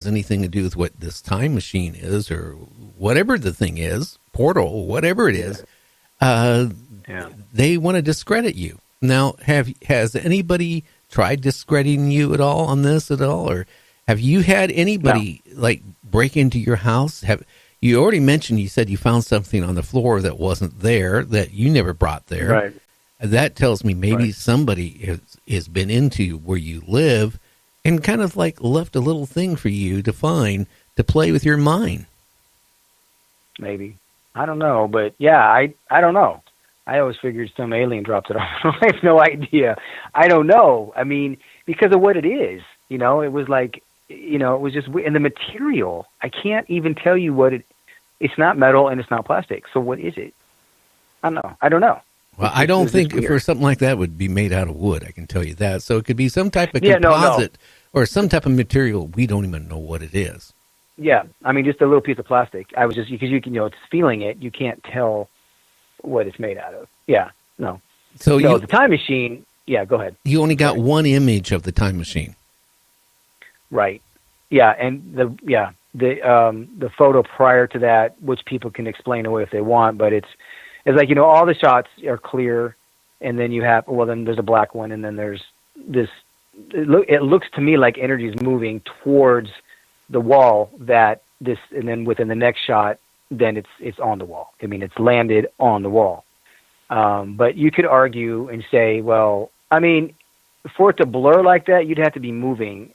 anything to do with what this time machine is or whatever the thing is, portal, whatever it is. They want to discredit you. Now, has anybody tried discrediting you at all on this at all? Or have you had anybody like break into your house? You already mentioned, you said you found something on the floor that wasn't there, that you never brought there. Right. That tells me maybe somebody has been into where you live and kind of like left a little thing for you to find to play with your mind. Maybe. I don't know, but yeah, I don't know. I always figured some alien dropped it off. I have no idea. I don't know. I mean, because of what it is, it was like, it was just, and the material, I can't even tell you what it's not metal and it's not plastic. So what is it? I don't know. Well, I don't think for something like that would be made out of wood. I can tell you that. So it could be some type of composite or some type of material. We don't even know what it is. Yeah. I mean, just a little piece of plastic. I was just, because you can, it's feeling it. You can't tell what it's made out of. Yeah. No. So the time machine. Yeah. Go ahead. You only got one image of the time machine. Right. Yeah. And the photo prior to that, which people can explain away if they want, but it's like, all the shots are clear, and then you have, then there's a black one, and then there's this, it looks to me like energy is moving towards the wall and then within the next shot, then it's on the wall. I mean, it's landed on the wall. But you could argue and say, well, I mean, for it to blur like that, you'd have to be moving.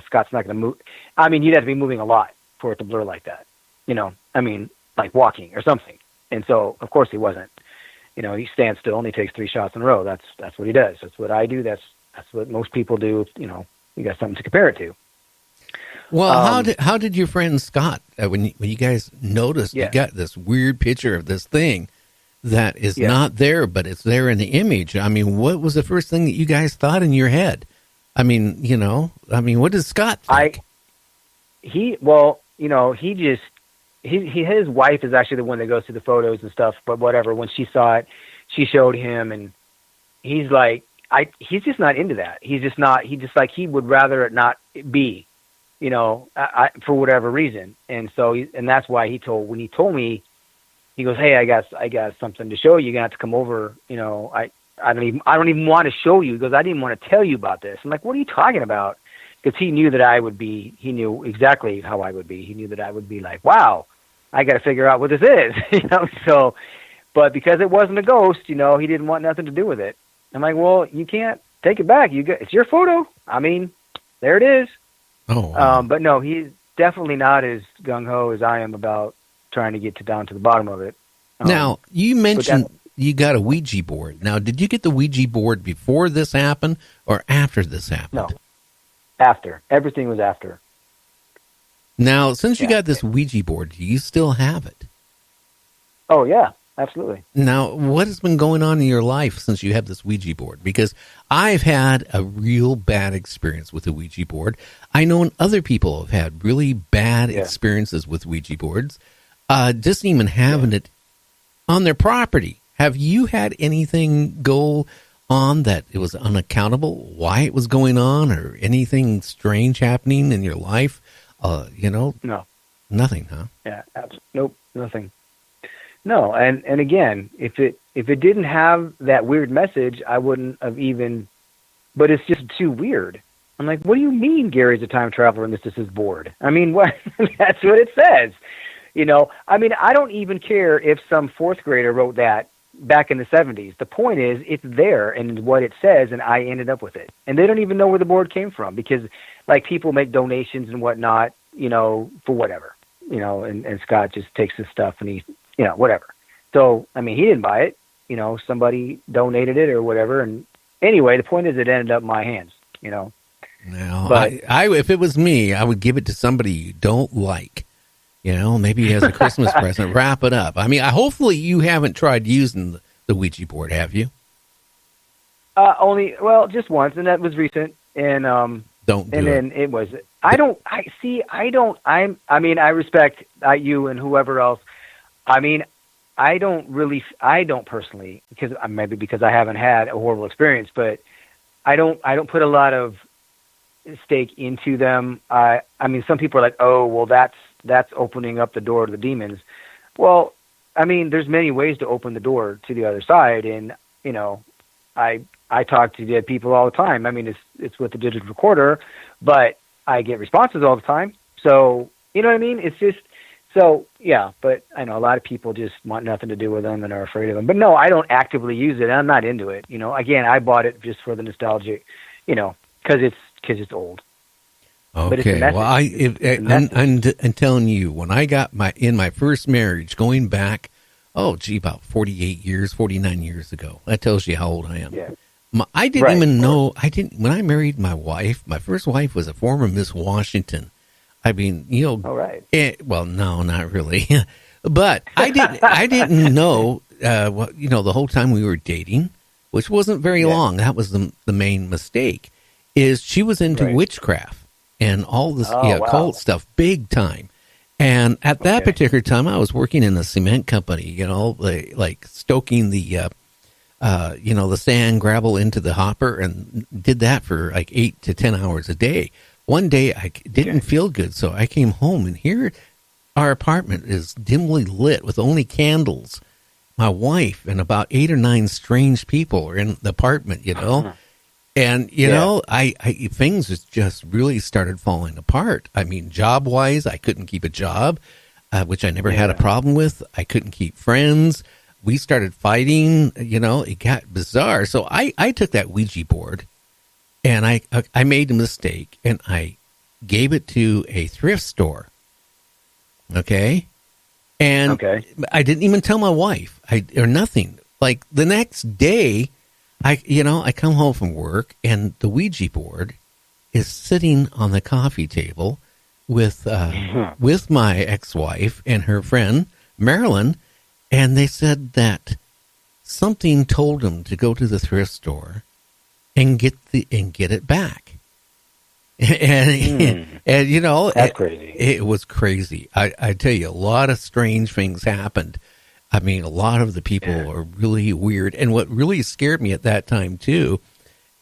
Scott's not going to move. I mean, you'd have to be moving a lot for it to blur like that. I mean, like walking or something. And so, of course, he wasn't. He stands still and he takes 3 shots in a row. That's what he does. That's what I do. That's what most people do. You got something to compare it to. Well, how did your friend Scott, when you guys noticed you got this weird picture of this thing that is not there, but it's there in the image? I mean, what was the first thing that you guys thought in your head? I mean, what does Scott think? His wife is actually the one that goes through the photos and stuff, but whatever, when she saw it, she showed him, and he's like, he's just not into that. He he would rather it not be, for whatever reason. And so, and that's why when he told me, he goes, "Hey, I got something to show you. You're gonna have to come over. I don't even want to show you." He goes, "I didn't want to tell you about this." I'm like, "What are you talking about?" Because he knew that he knew exactly how I would be. He knew that I would be like, wow, I got to figure out what this is, So, but because it wasn't a ghost, he didn't want nothing to do with it. I'm like, well, you can't take it back. It's your photo. I mean, there it is. Oh. Wow. But no, he's definitely not as gung ho as I am about trying to get down to the bottom of it. Now, you mentioned you got a Ouija board. Now, did you get the Ouija board before this happened or after this happened? No. After. Everything was after. Now, since you got this Ouija board, do you still have it? Oh, yeah, absolutely. Now, what has been going on in your life since you have this Ouija board? Because I've had a real bad experience with the Ouija board. I know other people have had really bad experiences with Ouija boards, just even having it on their property. Have you had anything go on that it was unaccountable, why it was going on, or anything strange happening in your life? No. Nothing, huh? Yeah, nope, nothing. No, and again, if it didn't have that weird message, I wouldn't have even, but it's just too weird. I'm like, what do you mean Gary's a time traveler and this is his board? I mean, what? That's what it says. I mean, I don't even care if some 4th grader wrote that back in the 70s. The point is, it's there and what it says, and I ended up with it. And they don't even know where the board came from because, like, people make donations and whatnot, for whatever, and Scott just takes his stuff and he, whatever. So, I mean, he didn't buy it. Somebody donated it or whatever. And anyway, the point is it ended up in my hands, Now, but I if it was me, I would give it to somebody you don't like. Maybe as a Christmas present, wrap it up. I mean, hopefully you haven't tried using the Ouija board, have you? Just once, and that was recent. And don't do and then it was. I respect you and whoever else. I mean, I don't personally, because maybe because I haven't had a horrible experience, but I don't put a lot of stake into them. I mean, some people are like, oh, well, that's opening up the door to the demons. Well, I mean, there's many ways to open the door to the other side, and you know, I talk to dead people all the time. I mean, it's with the digital recorder, but I get responses all the time. So you know what I mean? It's just so yeah. But I know a lot of people just want nothing to do with them and are afraid of them. But no, I don't actively use it. I'm not into it. You know, again, I bought it just for the nostalgic. You know, because it's old. Okay, well, I'm telling you, when I got in my first marriage, going back, about 48 years, 49 years ago. That tells you how old I am. Yeah. I didn't even know. When I married my wife, my first wife was a former Miss Washington. I mean, you know. All right. Well, no, not really. But I didn't know. The whole time we were dating, which wasn't very long. That was the main mistake. Is she was into witchcraft and all this occult stuff, big time. And at that particular time, I was working in a cement company. You know, like stoking the the sand gravel into the hopper, and did that for like 8 to 10 hours a day. One day I didn't feel good, so I came home, and here our apartment is dimly lit with only candles. My wife and about 8 or 9 strange people are in the apartment, you know. And, you know, I things just really started falling apart. I mean, job-wise, I couldn't keep a job, which I never had a problem with. I couldn't keep friends. We started fighting, you know, it got bizarre. So I took that Ouija board, and I made a mistake, and I gave it to a thrift store. Okay? And I didn't even tell my wife or nothing. Like the next day, I come home from work, and the Ouija board is sitting on the coffee table with my ex-wife and her friend Marilyn, and they said that something told them to go to the thrift store and get it back. And you know, that's crazy. It was crazy. I tell you, a lot of strange things happened. I mean, a lot of the people are really weird. And what really scared me at that time, too,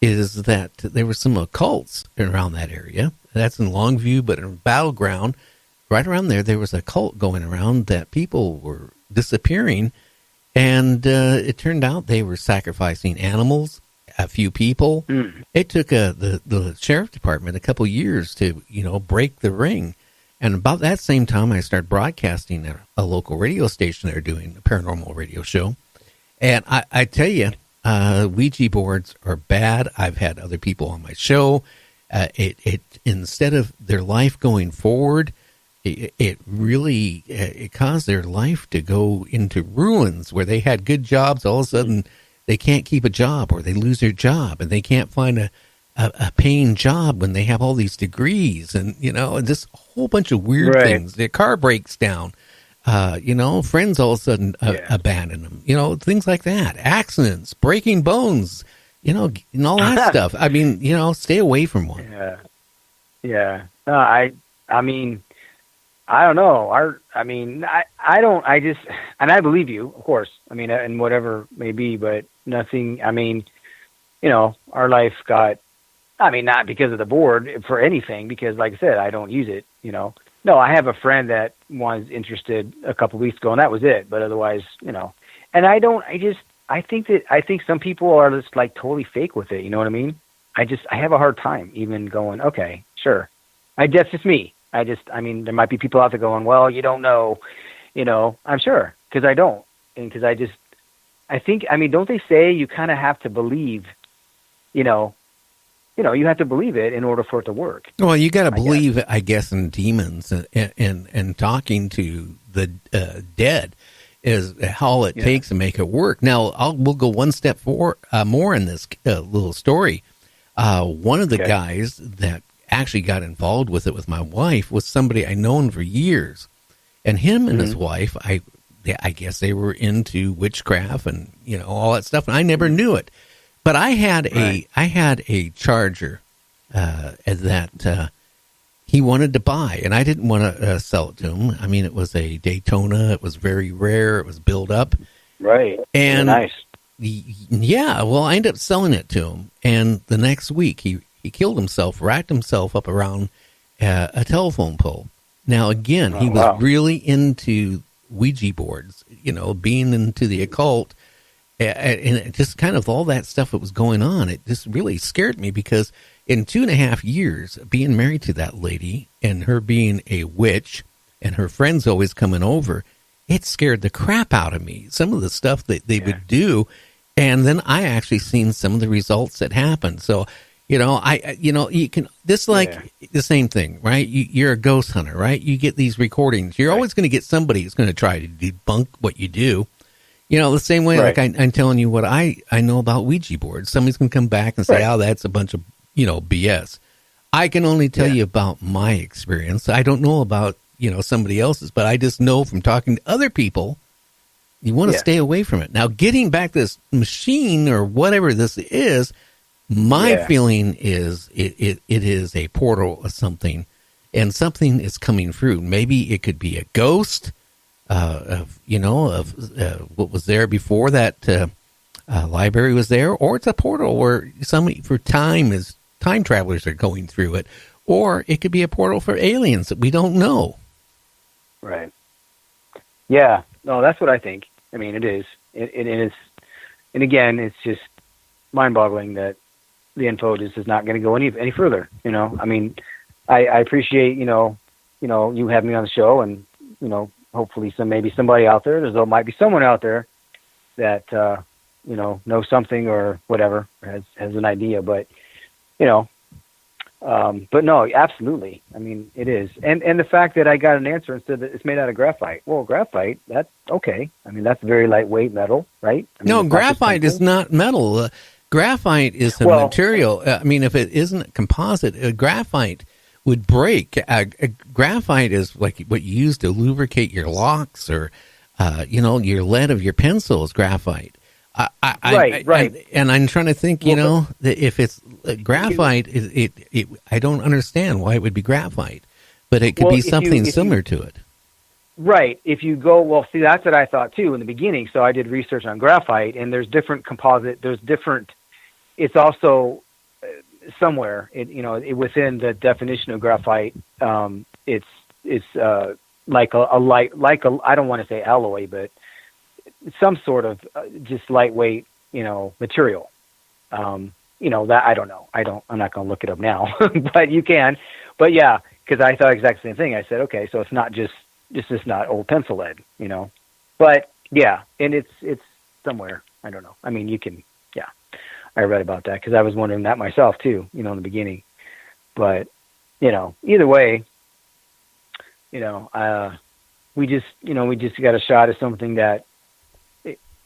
is that there were some occults around that area. That's in Longview, but in Battleground, right around there was a cult going around that people were disappearing. And it turned out they were sacrificing animals, a few people. It took the sheriff department a couple years to, break the ring. And about that same time, I started broadcasting at a local radio station. They're doing a paranormal radio show. And I tell you, Ouija boards are bad. I've had other people on my show. It instead of their life going forward, it really caused their life to go into ruins where they had good jobs. All of a sudden, they can't keep a job, or they lose their job, and they can't find a paying job when they have all these degrees, and just a whole bunch of weird things. Their car breaks down, friends all of a sudden abandon them, things like that, accidents, breaking bones, and all that stuff. I mean, stay away from one. I mean, I don't know. I don't. And I believe you, of course. I mean, and whatever may be, but nothing. I mean, our life got. I mean, not because of the board for anything, because like I said, I don't use it, No, I have a friend that was interested a couple of weeks ago, and that was it. But otherwise, and I think some people are just like totally fake with it. You know what I mean? I have a hard time even going, okay, sure. That's just me. There might be people out there going, well, you don't know, I'm sure, because I don't. And because I think, don't they say you kind of have to believe, you have to believe it in order for it to work. Well, you got to believe, I guess, in demons and talking to the dead is all it takes to make it work. Now, we'll go one step more in this little story. One of the guys that actually got involved with it with my wife was somebody I'd known for years. And him and his wife, I guess they were into witchcraft and, all that stuff. And I never knew it. But I had a Charger that he wanted to buy, and I didn't want to sell it to him. I mean, it was a Daytona. It was very rare. It was built up. Right. And nice. Yeah. Well, I ended up selling it to him, and the next week he he killed himself, racked himself up around a telephone pole. Now, again, he was really into Ouija boards, being into the occult, and just kind of all that stuff that was going on. It just really scared me because in 2.5 years, being married to that lady and her being a witch and her friends always coming over, it scared the crap out of me. Some of the stuff that they would do, and then I actually seen some of the results that happened. So, you can, this like the same thing, right? You're a ghost hunter, right? You get these recordings. You're always going to get somebody who's going to try to debunk what you do. The same way, like I'm telling you what I know about Ouija boards. Somebody's going to come back and say, oh, that's a bunch of, BS. I can only tell you about my experience. I don't know about, somebody else's, but I just know from talking to other people, you want to stay away from it. Now, getting back this machine or whatever this is, my feeling is it is a portal of something, and something is coming through. Maybe it could be a ghost of what was there before that library was there, or it's a portal where time travelers are going through it, or it could be a portal for aliens that we don't know. Right. Yeah. No, that's what I think. I mean, it is. It is. And again, it's just mind-boggling that the info just is not going to go any further. I mean, I appreciate, you having me on the show, and, hopefully maybe somebody out there, there might be someone out there that, knows something or whatever, has an idea, but no, absolutely. I mean, it is. And the fact that I got an answer and said that it's made out of graphite. Well, graphite, that's okay. I mean, that's very lightweight metal, right? I mean, no, graphite is not metal. Graphite is a material. I mean, if it isn't composite, graphite would break. Graphite is like what you use to lubricate your locks, or, your lead of your pencil is graphite. Right. And I'm trying to think, that if it's graphite, I don't understand why it would be graphite, but it could be something similar to it. Right. If you go, see, that's what I thought too in the beginning. So I did research on graphite, and there's different composite. It's also somewhere, within the definition of graphite, it's like a light, I don't want to say alloy, but some sort of just lightweight, material. That I don't know. I'm not going to look it up now, but you can. But yeah, because I thought exactly the same thing. I said, okay, so it's not just not old pencil lead, But yeah, and it's somewhere. I don't know. I mean, you can. Yeah, I read about that because I was wondering that myself too, in the beginning. But either way, we just got a shot at something that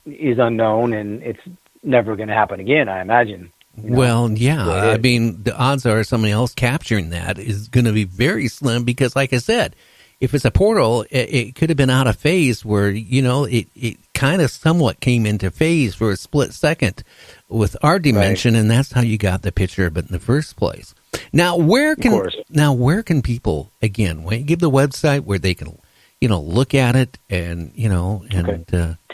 is unknown, and it's never going to happen again, I imagine. Well, yeah. I mean, the odds are somebody else capturing that is going to be very slim because, like I said, if it's a portal, it could have been out of phase where, it kind of somewhat came into phase for a split second with our dimension, and that's how you got the picture of it in the first place. Now, where can people, again, give the website where they can, look at it and,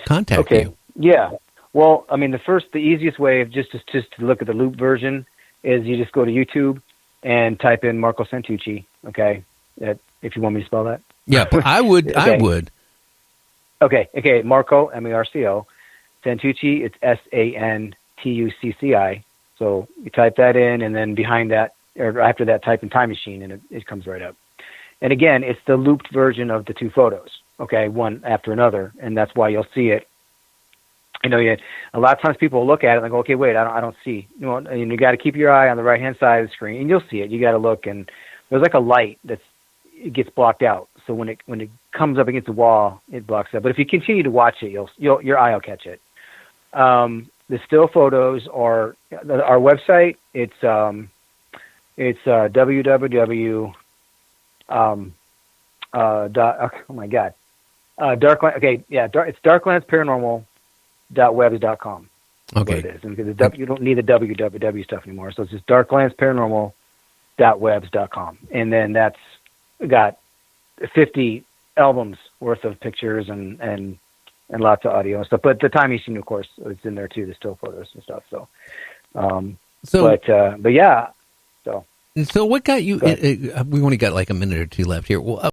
contact you? Yeah. Well, I mean, the easiest way of just to look at the loop version is you just go to YouTube and type in Marco Santucci. Okay. If you want me to spell that. Yeah, I would. Okay. I would. Okay. Marco, Marco, Santucci, it's Santucci. So you type that in, and then behind that, or after that, type in Time Machine, and it comes right up. And again, it's the looped version of the two photos. Okay, one after another, and that's why you'll see it. A lot of times people look at it and go, okay, wait, I don't see. And you got to keep your eye on the right-hand side of the screen, and you'll see it. You got to look, and there's like a light it gets blocked out. So when it comes up against the wall, it blocks it. But if you continue to watch it, your eye will catch it. The still photos are our website. It's www. Oh my God. Darkland. Okay, yeah. It's darklandsparanormal.webs.com. Okay. It is. And because you don't need the www stuff anymore, so it's just darklandsparanormal.webs.com, and then that's got 50 albums worth of pictures and lots of audio and stuff. But the Time Machine, of course, is in there too. The still photos and stuff. But yeah. So So what got you? We only got like a minute or two left here. Well,